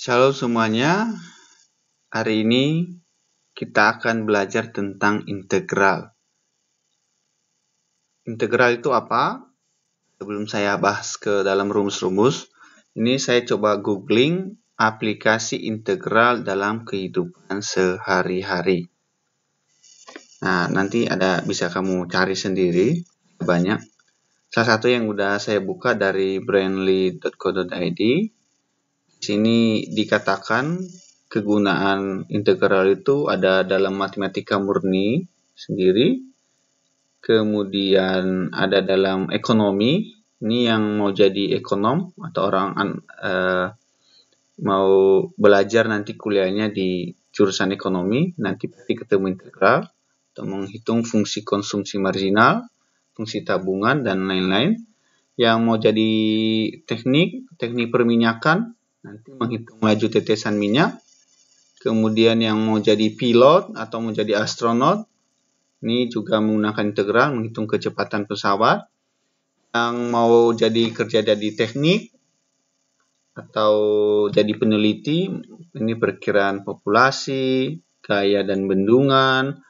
Shalom semuanya, hari ini kita akan belajar tentang integral. Integral itu apa? Sebelum saya bahas ke dalam rumus-rumus, ini saya coba googling aplikasi integral dalam kehidupan sehari-hari. Nah, nanti bisa kamu cari sendiri, banyak. Salah satu yang udah saya buka dari brandly.co.id. Sini dikatakan kegunaan integral itu ada dalam matematika murni sendiri, kemudian ada dalam ekonomi. Ini yang mau jadi ekonom atau orang mau belajar nanti kuliahnya di jurusan ekonomi, nanti pasti ketemu integral atau menghitung fungsi konsumsi marginal, fungsi tabungan, dan lain-lain. Yang mau jadi teknik perminyakan, nanti menghitung laju tetesan minyak. Kemudian yang mau jadi pilot atau mau jadi astronot, ini juga menggunakan integral, menghitung kecepatan pesawat. Yang mau kerja jadi teknik atau jadi peneliti, ini perkiraan populasi, gaya dan bendungan.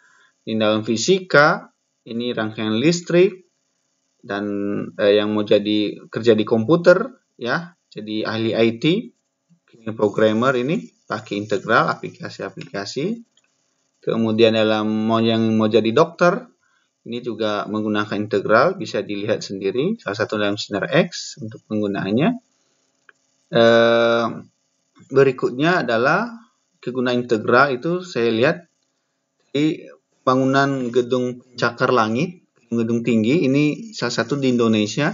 Di dalam fisika, ini rangkaian listrik. Dan yang mau kerja di komputer, ya, jadi ahli IT, programmer, ini pakai integral, aplikasi-aplikasi. Kemudian yang mau jadi dokter, ini juga menggunakan integral, bisa dilihat sendiri, salah satu dalam sinar X untuk penggunaannya. Berikutnya adalah kegunaan integral itu saya lihat di bangunan gedung pencakar langit, gedung tinggi, ini salah satu di Indonesia,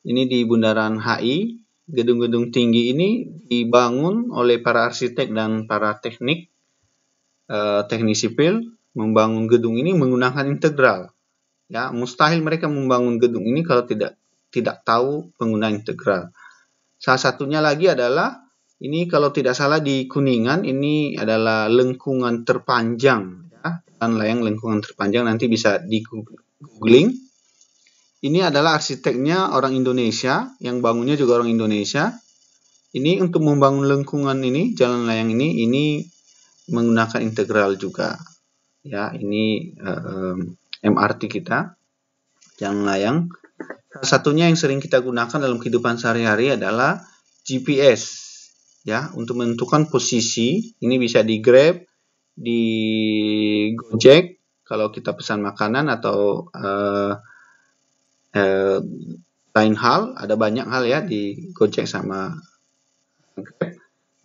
ini di Bundaran HI. Gedung-gedung tinggi ini dibangun oleh para arsitek dan para teknik sipil. Membangun gedung ini menggunakan integral. Ya, mustahil mereka membangun gedung ini kalau tidak tahu penggunaan integral. Salah satunya lagi adalah ini, kalau tidak salah di Kuningan, ini adalah lengkungan terpanjang, ya, dan layang lengkungan terpanjang, nanti bisa di googling. Ini adalah arsiteknya orang Indonesia, yang bangunnya juga orang Indonesia. Ini untuk membangun lengkungan ini, jalan layang ini menggunakan integral juga. Ya, ini MRT kita, jalan layang. Salah satunya yang sering kita gunakan dalam kehidupan sehari-hari adalah GPS. Ya, untuk menentukan posisi. Ini bisa di Grab, di Gojek, kalau kita pesan makanan atau lain hal, ada banyak hal ya di Gojek sama Grab.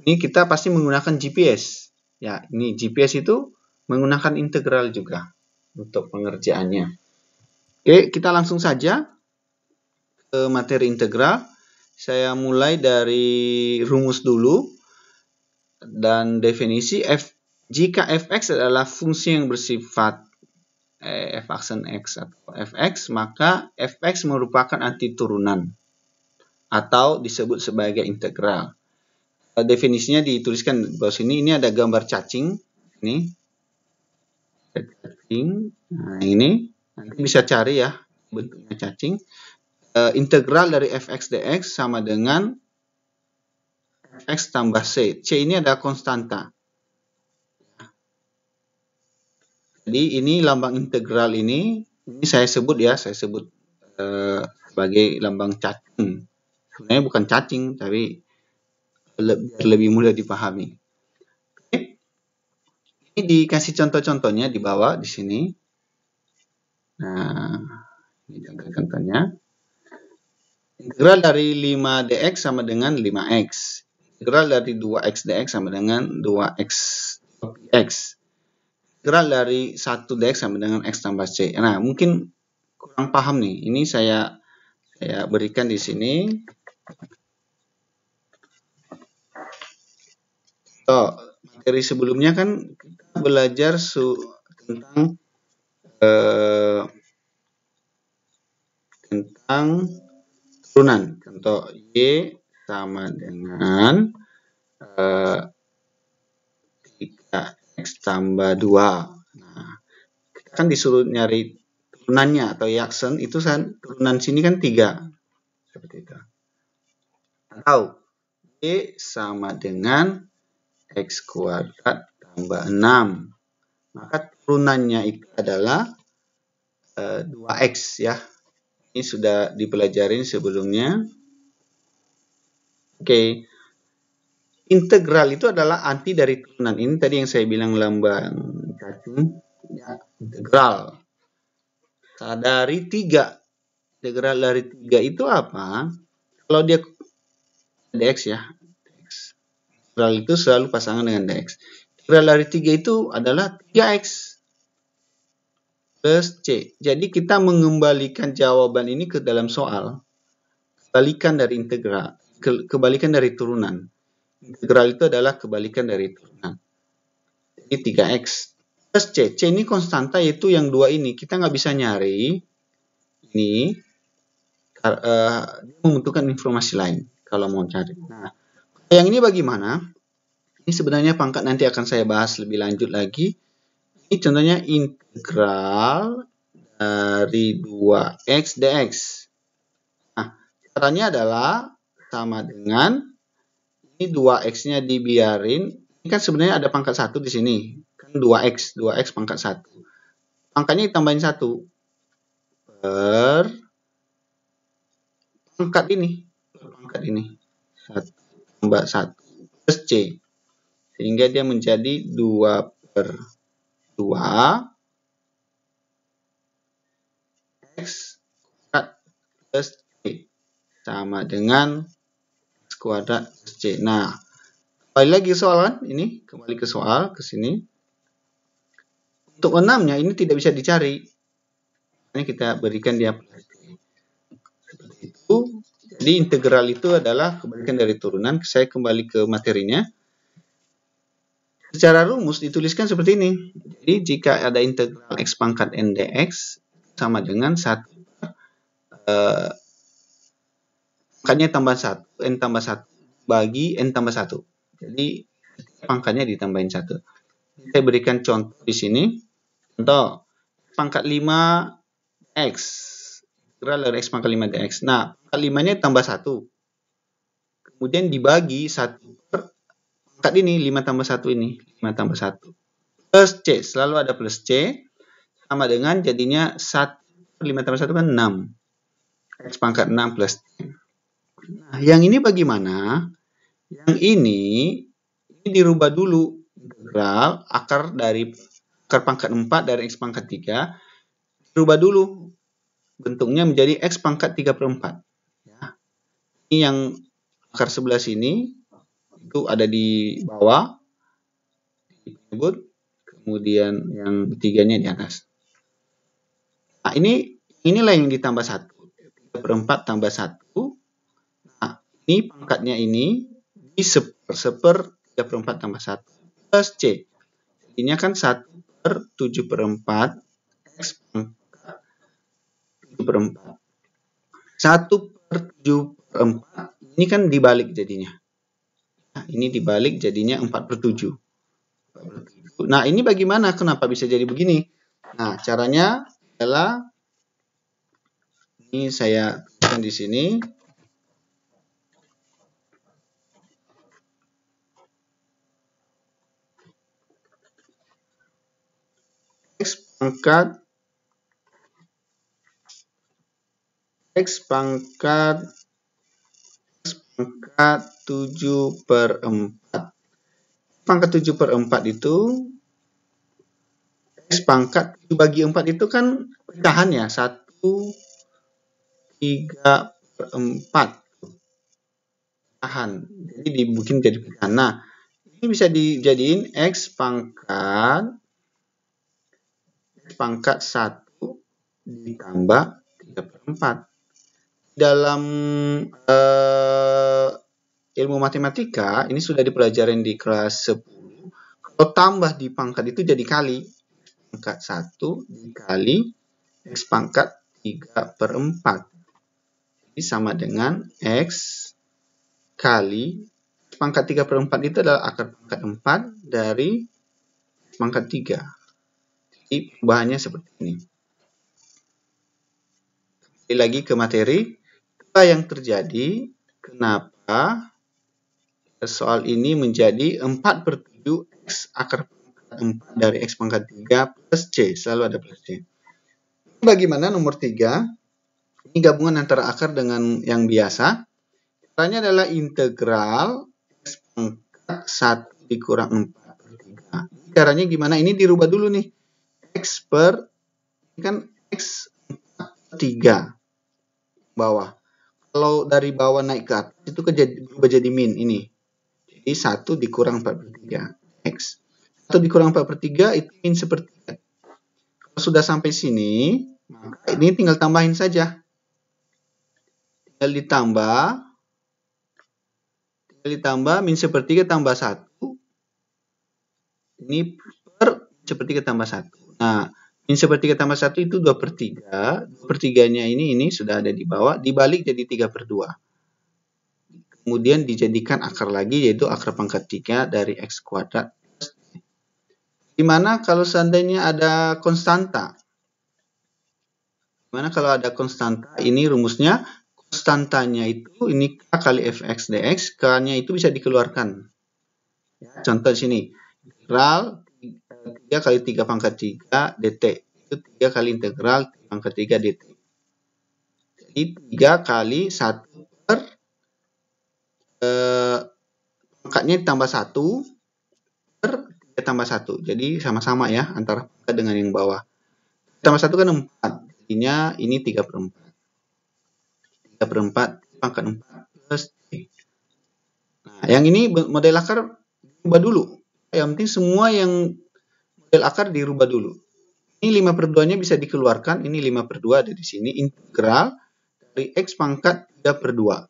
Ini kita pasti menggunakan GPS. Ya, ini GPS itu menggunakan integral juga untuk pengerjaannya. Oke, kita langsung saja ke materi integral. Saya mulai dari rumus dulu dan definisi. Jika fx adalah fungsi yang bersifat f aksen x atau fx, maka fx merupakan antiturunan atau disebut sebagai integral. Definisinya dituliskan di bawah sini. Ini ada gambar cacing. Ini cacing. Nah, ini nanti bisa cari ya bentuknya cacing. Integral dari fx dx sama dengan fx tambah c. C ini ada konstanta. Jadi ini lambang integral ini saya sebut sebagai lambang cacing. Sebenarnya bukan cacing, tapi lebih mudah dipahami. Oke. Ini dikasih contoh-contohnya di bawah di sini. Nah, ini contoh-contohnya. Integral dari 5 dx sama dengan 5x. Integral dari 2x dx sama dengan 2x x. Integral dari 1 dx sama dengan x tambah c. Nah, mungkin kurang paham nih. Ini saya berikan di sini. Materi sebelumnya kan kita belajar tentang turunan. Contoh y sama dengan 3x tambah 2. Nah, kita kan disuruh nyari turunannya atau yaksen, itu turunan sini kan 3. Seperti itu. Atau y sama dengan X kuadrat tambah 6. Maka turunannya itu adalah 2X ya. Ini sudah dipelajarin sebelumnya. Oke. Integral itu adalah arti dari turunan. Ini tadi yang saya bilang lambang cacing. Ya, integral. Dari 3. Integral dari 3 itu apa? Kalau dia dx ya. Integral itu selalu pasangan dengan dx. Integral dari 3 itu adalah 3x plus c. Jadi kita mengembalikan jawaban ini ke dalam soal. Kebalikan dari integral. Kebalikan dari turunan. Integral itu adalah kebalikan dari turunan. Jadi 3x plus c. C ini konstanta, yaitu yang 2 ini. Kita nggak bisa nyari. Ini membutuhkan informasi lain kalau mau cari. Nah, yang ini bagaimana? Ini sebenarnya pangkat nanti akan saya bahas lebih lanjut lagi. Ini contohnya integral dari 2x dx. Nah, caranya adalah sama dengan ini 2x-nya dibiarin. Ini kan sebenarnya ada pangkat 1 di sini. Kan 2x pangkat 1. Pangkatnya ditambahin 1 per pangkat ini. 1 tambah 1 plus c. Sehingga dia menjadi 2 per 2 x kuadrat plus c sama dengan x kuadrat plus c. Nah, kembali lagi soalan ini, kembali ke soal ke sini. Untuk 6-nya ini tidak bisa dicari. Ini kita berikan dia plus c. Seperti itu. Jadi integral itu adalah kebalikan dari turunan. Saya kembali ke materinya. Secara rumus dituliskan seperti ini. Jadi jika ada integral x pangkat n dx sama dengan 1 pangkatnya tambah 1, n tambah 1 bagi n tambah 1. Jadi pangkatnya ditambahin 1. Saya berikan contoh di sini. Contoh pangkat 5x. Integral dari x pangkat 5 dx. Nah, pangkat 5-nya tambah 1. Kemudian dibagi 1 per pangkat ini, 5 tambah 1 ini. 5 tambah 1. Plus c. Selalu ada plus c. Sama dengan jadinya 1 per 5 tambah 1 kan 6. X pangkat 6 plus c. Nah, yang ini bagaimana? Yang ini dirubah dulu. Integral akar pangkat 4 dari x pangkat 3. Dirubah dulu. Bentuknya menjadi x pangkat 3 per 4. Ya. Ini yang akar sebelah sini. Itu ada di bawah. Kemudian yang ketiganya di atas. Nah, inilah yang ditambah 1. 3 per 4 tambah 1. Nah, ini pangkatnya ini di seper 3 per 4 tambah 1 plus c. Jadinya kan 1 per 7 per 4 x pangkat 7 per 4. 1 per 7 per 4 ini kan dibalik jadinya. Nah, ini dibalik jadinya 4 per 7. Nah, ini bagaimana? Kenapa bisa jadi begini? Nah, caranya adalah ini saya tuliskan di sini. X pangkat 7 per 4. Pangkat 7 per 4 itu X pangkat 7 bagi 4 itu kan pecahan ya. 1, 3 per 4. Pecahan. Jadi dibikin jadi pecahan. Nah, ini bisa dijadiin X pangkat 1 ditambah 3 per 4. Dalam ilmu matematika, ini sudah dipelajarin di kelas 10. Kalau tambah di pangkat itu jadi kali. Pangkat 1 dikali X pangkat 3 per 4. Jadi sama dengan X kali pangkat 3 per 4 itu adalah akar pangkat 4 dari pangkat 3. Jadi perubahannya seperti ini. Kembali lagi ke materi. Apa yang terjadi? Kenapa soal ini menjadi 4/7 X akar pangkat 4 dari X pangkat 3 plus C. Selalu ada plus C. Bagaimana nomor 3? Ini gabungan antara akar dengan yang biasa. Caranya adalah integral X pangkat 1 dikurang 4/3. Caranya gimana? Ini dirubah dulu nih. X per, ini kan X 4/3 bawah. Kalau dari bawah naik ke atas itu berubah jadi min ini. Jadi 1 dikurang 4/3 X. 1 dikurang 4/3 itu min sepertiga. Kalau sudah sampai sini, maka ini tinggal tambahin saja. Tinggal ditambah min sepertiga tambah 1. Ini per sepertiga tambah 1. Nah, min sepertiga tambah 1 itu 2/3. 2/3-nya ini sudah ada di bawah. Dibalik jadi 3/2. Kemudian dijadikan akar lagi, yaitu akar pangkat 3 dari X kuadrat. Gimana kalau seandainya ada konstanta? Gimana kalau ada konstanta? Ini rumusnya, konstantanya itu ini K kali Fx dx. K-nya itu bisa dikeluarkan. Ya, contoh di sini. Integral 3 kali 3 pangkat 3 dt. Itu 3 kali integral 3 pangkat 3 dt. Jadi 3 kali 1 per pangkatnya ditambah 1 per 3 tambah 1. Jadi sama-sama ya antara pangkat dengan yang bawah. Tambah 1 kan 4. Jadinya ini 3/4. 3/4 pangkat 4 plus C. Nah, yang ini model akar dirubah dulu. Yang penting semua yang model akar dirubah dulu. Ini 5/2-nya bisa dikeluarkan. Ini 5/2 ada di sini. Integral dari X pangkat 3/2.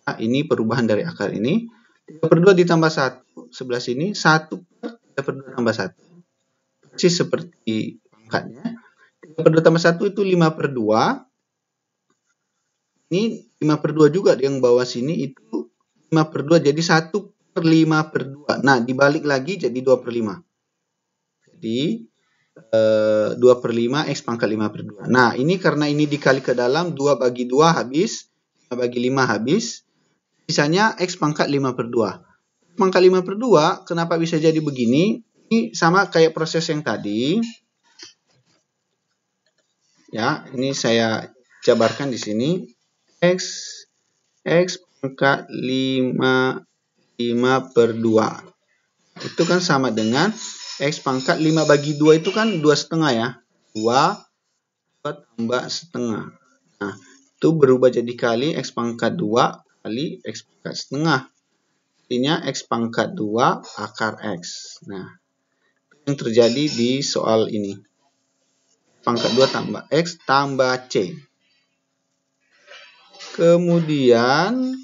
Nah, ini perubahan dari akar ini. 3/2 ditambah 1. Sebelah sini 1 per 3/2 tambah 1. Persis seperti pangkatnya. 3/2 tambah 1 itu 5/2. Ini 5/2 juga yang bawah sini itu 5/2 jadi 1/5/2. Nah, dibalik lagi jadi 2/5. Jadi 2/5 X pangkat 5/2. Nah, ini karena ini dikali ke dalam 2 bagi 2 habis. 5 bagi 5 habis. Sisanya X pangkat 5/2. Pangkat 5/2, kenapa bisa jadi begini? Ini sama kayak proses yang tadi. Ya, ini saya jabarkan di sini. X pangkat 5/2. Itu kan sama dengan X pangkat 5 bagi 2 itu kan 2,5 ya. 2 tambah setengah. Nah, itu berubah jadi kali X pangkat 2 kali X pangkat setengah. Artinya X pangkat 2 akar X. Nah, yang terjadi di soal ini. Pangkat 2 tambah X tambah C. Kemudian